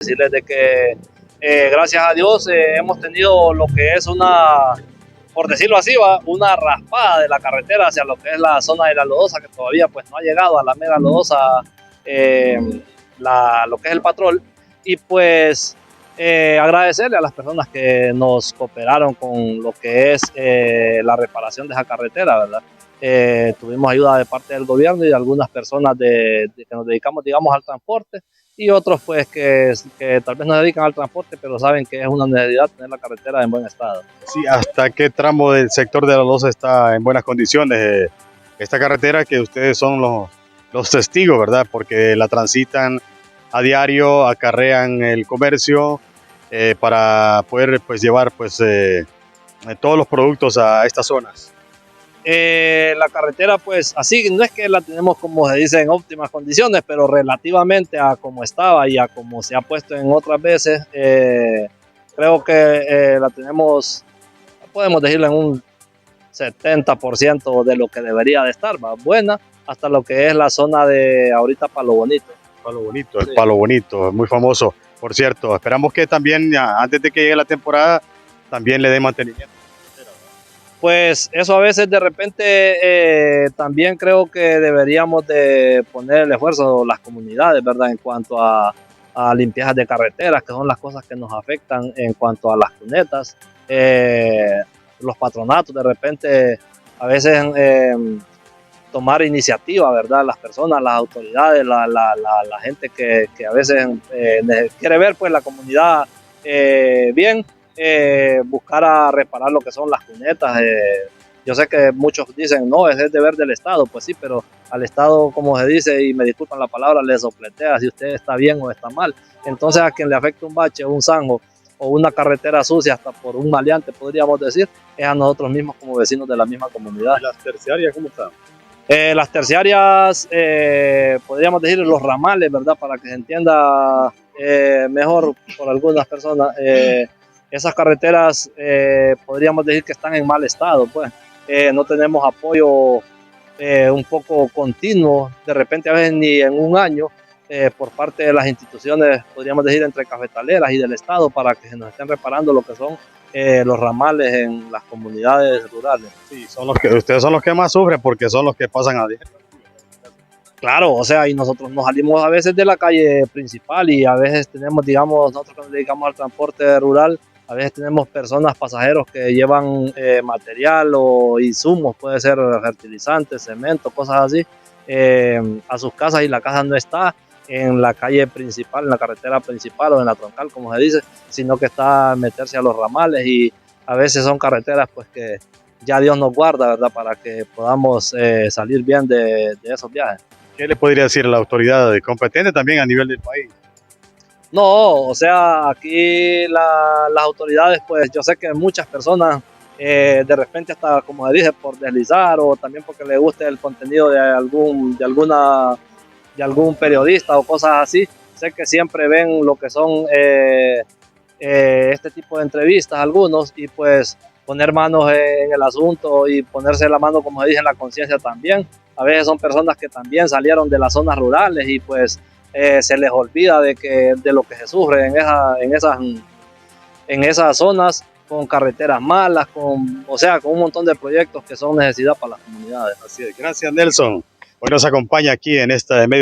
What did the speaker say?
decirles de que gracias a Dios hemos tenido lo que es una, por decirlo así, una raspada de la carretera hacia lo que es la zona de la lodosa, que todavía pues no ha llegado a la mega lodosa lo que es el patrol. Y pues agradecerle a las personas que nos cooperaron con lo que es la reparación de esa carretera, ¿verdad? Tuvimos ayuda de parte del gobierno y de algunas personas que nos dedicamos, digamos, al transporte, y otros pues que tal vez no se dedican al transporte, pero saben que es una necesidad tener la carretera en buen estado. Sí, ¿hasta qué tramo del sector de la losa está en buenas condiciones? Esta carretera que ustedes son los testigos, ¿verdad? Porque la transitan a diario, acarrean el comercio para poder pues llevar pues todos los productos a estas zonas. La carretera pues así, no es que la tenemos como se dice en óptimas condiciones, pero relativamente a como estaba y a como se ha puesto en otras veces, creo que la tenemos, podemos decirlo en un 70% de lo que debería de estar, va buena, hasta lo que es la zona de ahorita Palo Bonito. Palo Bonito, el Palo Bonito, muy famoso, por cierto. Esperamos que también, antes de que llegue la temporada, también le den mantenimiento. Pues eso a veces de repente también creo que deberíamos de poner el esfuerzo las comunidades, ¿verdad? En cuanto a limpiezas de carreteras, que son las cosas que nos afectan en cuanto a las cunetas. Los patronatos de repente a veces tomar iniciativa, ¿verdad? Las personas, las autoridades, la gente que a veces quiere ver pues la comunidad bien. Buscar a reparar lo que son las cunetas. Yo sé que muchos dicen, no, es el deber del Estado, pues sí, pero al Estado, como se dice, y me disculpan la palabra, le sopletea si usted está bien o está mal. Entonces a quien le afecta un bache, un zanjo o una carretera sucia, hasta por un maleante, podríamos decir, es a nosotros mismos como vecinos de la misma comunidad. ¿Y las terciarias cómo están? Las terciarias, podríamos decir los ramales, ¿verdad? Para que se entienda mejor por algunas personas. Esas carreteras podríamos decir que están en mal estado, pues no tenemos apoyo un poco continuo, de repente a veces ni en un año, por parte de las instituciones, podríamos decir entre cafetaleras y del Estado, para que se nos estén reparando lo que son los ramales en las comunidades rurales. Sí, ustedes son los que más sufren porque son los que pasan a diario. Claro, o sea, y nosotros nos salimos a veces de la calle principal y a veces tenemos, digamos, nosotros que nos dedicamos al transporte rural, a veces tenemos personas, pasajeros que llevan material o insumos, puede ser fertilizantes, cemento, cosas así, a sus casas, y la casa no está en la calle principal, en la carretera principal o en la troncal, como se dice, sino que está a meterse a los ramales, y a veces son carreteras pues que ya Dios nos guarda, ¿verdad? Para que podamos salir bien de esos viajes. ¿Qué le podría decir a la autoridad competente también a nivel del país? No, o sea, aquí las autoridades, pues yo sé que muchas personas, de repente hasta, como se dice, por deslizar o también porque les guste el contenido de algún periodista o cosas así, sé que siempre ven lo que son este tipo de entrevistas algunos, y pues poner manos en el asunto y ponerse la mano, como se dice, en la conciencia también. A veces son personas que también salieron de las zonas rurales y pues se les olvida de lo que se sufre en esas zonas, con carreteras malas, con un montón de proyectos que son necesidad para las comunidades. Así es. Gracias, Nelson. Hoy nos acompaña aquí en esta de medio